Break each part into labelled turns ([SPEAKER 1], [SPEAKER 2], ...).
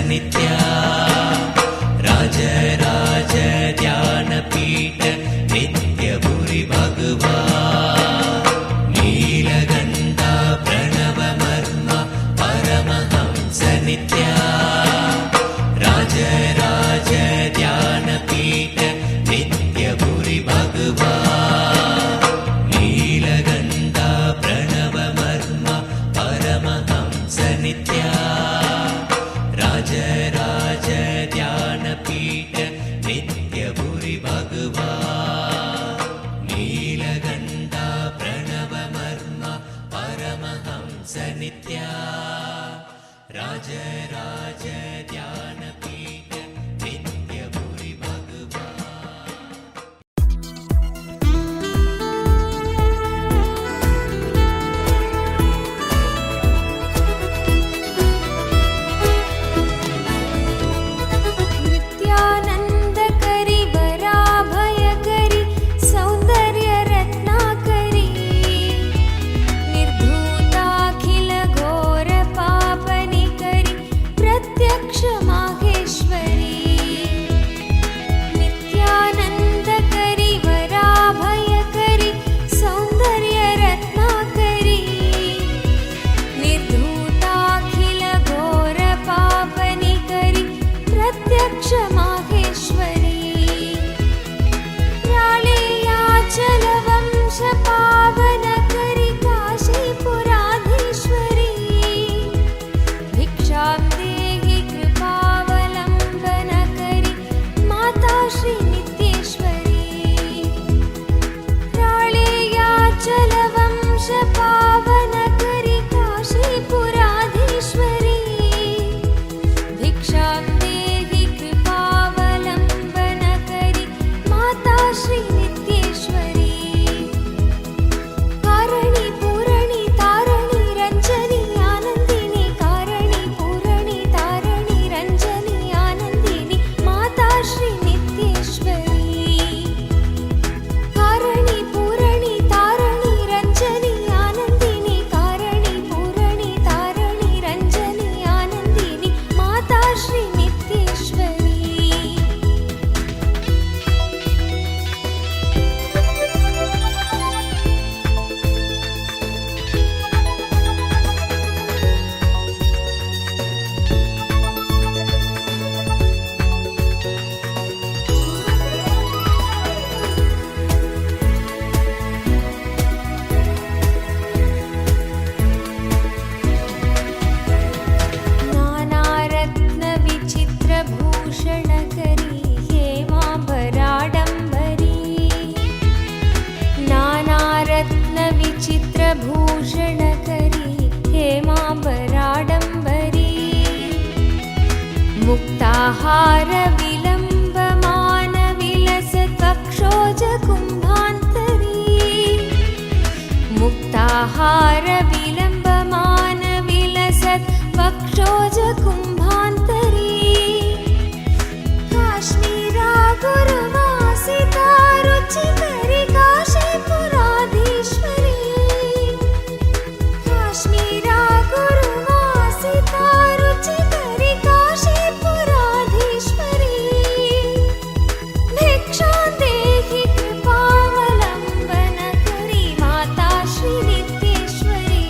[SPEAKER 1] नित्या राजराज ध्यानपीठ नित्यभूरि भगवान् नीलगन्धा प्रणवमर्म परमहंस नित्या राजराज ध्यानपीठ नित्यभूरि भगवान् नीलगन्धा प्रणवमर्म परमहंस नित्या राजराज ध्यानपीठ नित्यभूरि भगवान् नीलगन्धा प्रणवमर्म परमहंस नित्या राजराज ध्यानपीठ नित्यभूरि भगवान्।
[SPEAKER 2] नित्यानन्दकरि वराभयकरि सौन्दर्यरत्नाकरि निर्धूताखिल घोरपापनिकरि प्रत्यक्ष माहेश्वरी नित्यानन्दकरि वराभयकरि सौन्दर्यरत्नाकरि निर्धूताखिल घोरपापनिकरि प्रत्यक्ष माहेश्वरी राळेयाचलवंश पावनकरि काशीपुराधीश्वरी भिक्षां देहि कृपावलम्बनकरि माता श्री नित्येश्वरी राळेयाचलवंश पावनकरि काशीपुराधीश्वरी भिक्षां देहि कृपावलम्बनकरि माता श्री नित्येश्वरी कारणि पूरणि तारणि रञ्जनि आनन्दिनि कारणि पूरणि तारणि रञ्जनि आनन्दिनि माता श्री नित्येश्वरी कारणि पूरणि तारणि रञ्जनि आनन्दिनि कारणि पूरणि तारणि रञ्जनि आनन्दिनि माता श्री नित्येश्वरी नानारत्नविचित्रभूषणकरी हेमाम्बराडम्बरी नानारत्नविचित्रभूषणकरी हेमाम्बराडम्बरी मुक्ताहारविलम्बमानविलसत्वक्षोजकुम्भान्तरी मुक्ताहारविलम्बमानविलसत्वक्षोजकुम्भान्तरी काश्मीरा गुरुवासिता रुचिकरि काशीपुराधीश्वरी काश्मीरा गुरुवासिता रुचिकरि काशीपुराधीश्वरी भिक्षां देहि कृपावलम्बनकरि माता श्री नित्येश्वरी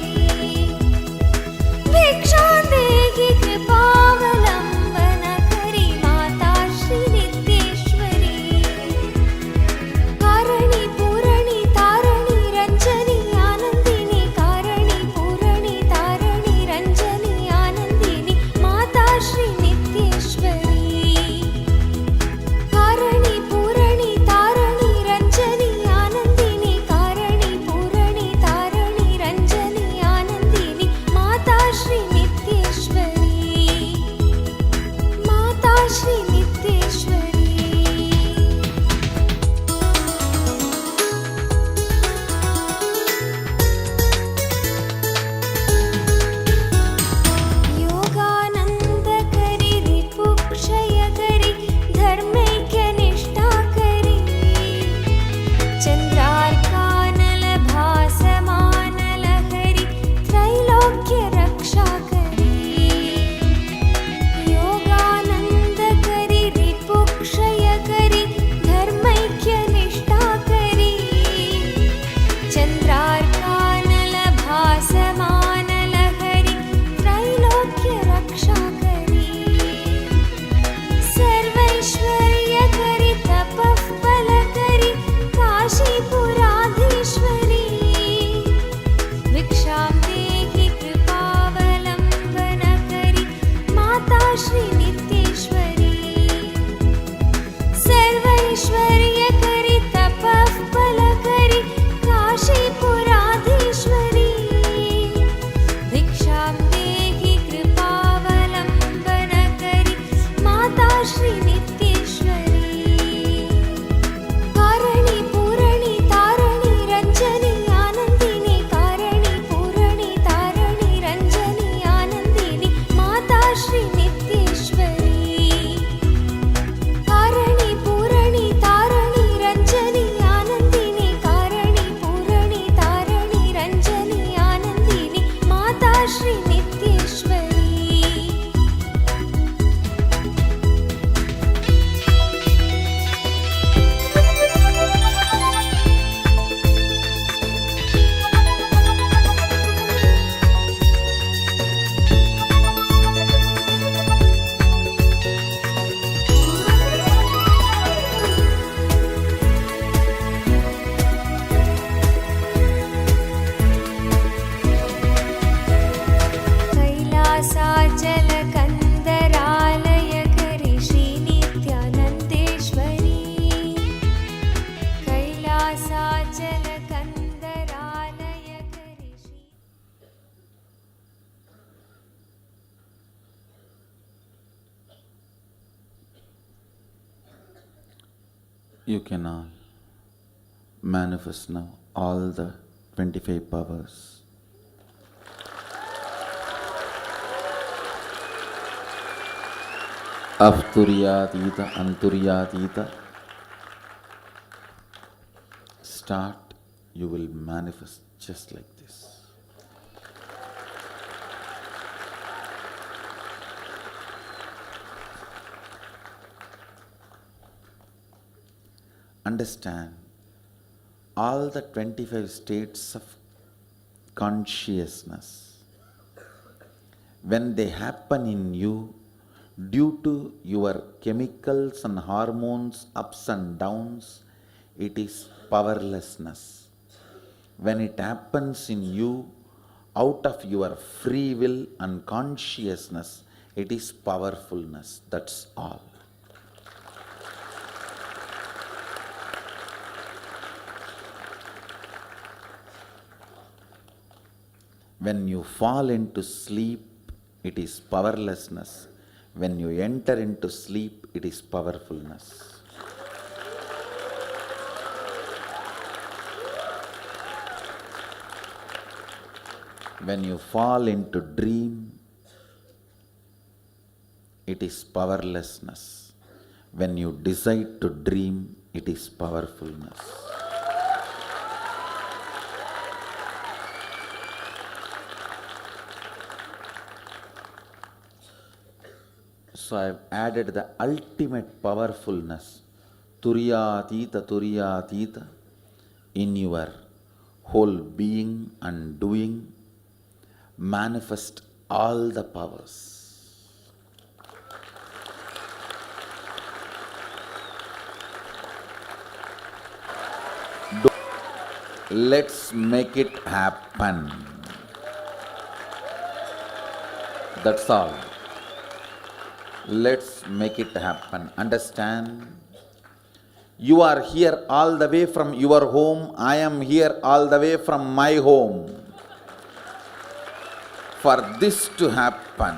[SPEAKER 2] श्री नित्येश्वरी सर्वैश्वर्यकरी तपः फलकरी काशीपुराधीश्वरी भिक्षां देहि कृपावलम्बनकरी माता श्री नित्येश्वरी कारणी पूरणी तारणी रञ्जनी आनन्दिनी कारणी पूरणी तारणी रञ्जनी आनन्दिनी माता श्री नित्येश्वरी कारणी पूरणी तारणी रञ्जनी आनन्दिनी कारणी पूरणी तारणी रञ्जनी आनन्दिनी माता Shri नित्येश्वरी कैलासाचलकन्दरालयकरी श्रीनित्यानन्देश्वरी कैलासाचलकन्दरालयकरी Shri
[SPEAKER 3] You can all manifest now all the 25 powers. Of Turyatita, Anturyatita. Start, you will manifest just like this. Understand all the 25 states of consciousness. When they happen in you, due to your chemicals and hormones ups and downs, it is powerlessness. When it happens in you, out of your free will and consciousness, it is powerfulness. That's all. When you fall into sleep, it is powerlessness. When you enter into sleep, it is powerfulness. When you fall into dream, it is powerlessness. When you decide to dream, it is powerfulness. So I have added the ultimate powerfulness, Turyatita, in your whole being and doing. Manifest all the powers. Let's make it happen. That's all. Let's make it happen. Understand? You are here all the way from your home. I am here all the way from my home. For this to happen,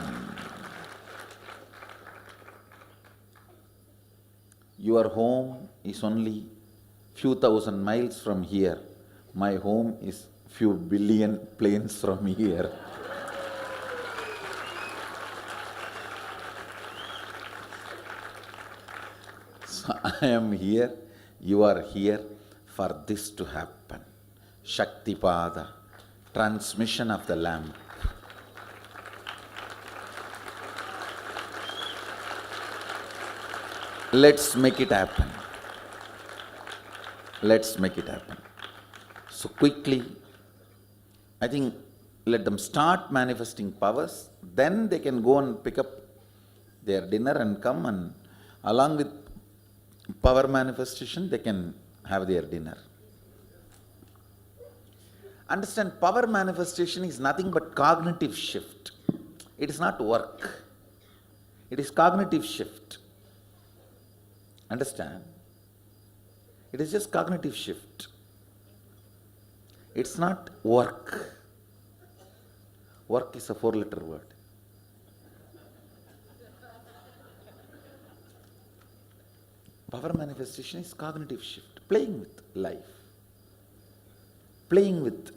[SPEAKER 3] your home is only few thousand miles from here. My home is few billion planes from here. So I am here, you are here for this to happen. Shaktipada, transmission of the lamp. Let's make it happen. Let's make it happen. So quickly, I think let them start manifesting powers, then they can go and pick up their dinner and come, and along with power manifestation, they can have their dinner. Understand, power manifestation is nothing but cognitive shift. It is not work. It is cognitive shift. Understand? It is just cognitive shift. It's not work. Work is a 4-letter word. Power manifestation is cognitive shift, playing with life, playing with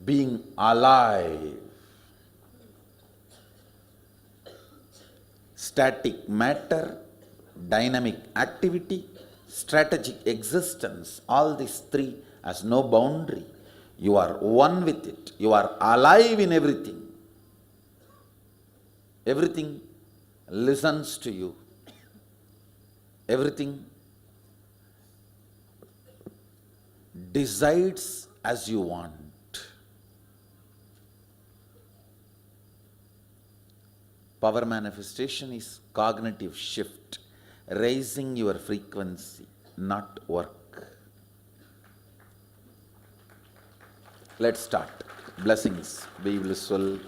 [SPEAKER 3] being alive. Static matter, dynamic activity, strategic existence, all these three has no boundary. You are one with it. You are alive in everything. Everything listens to you. Everything decides as you want. Power manifestation is cognitive shift, raising your frequency, not work. Let's start. Blessings be blissful.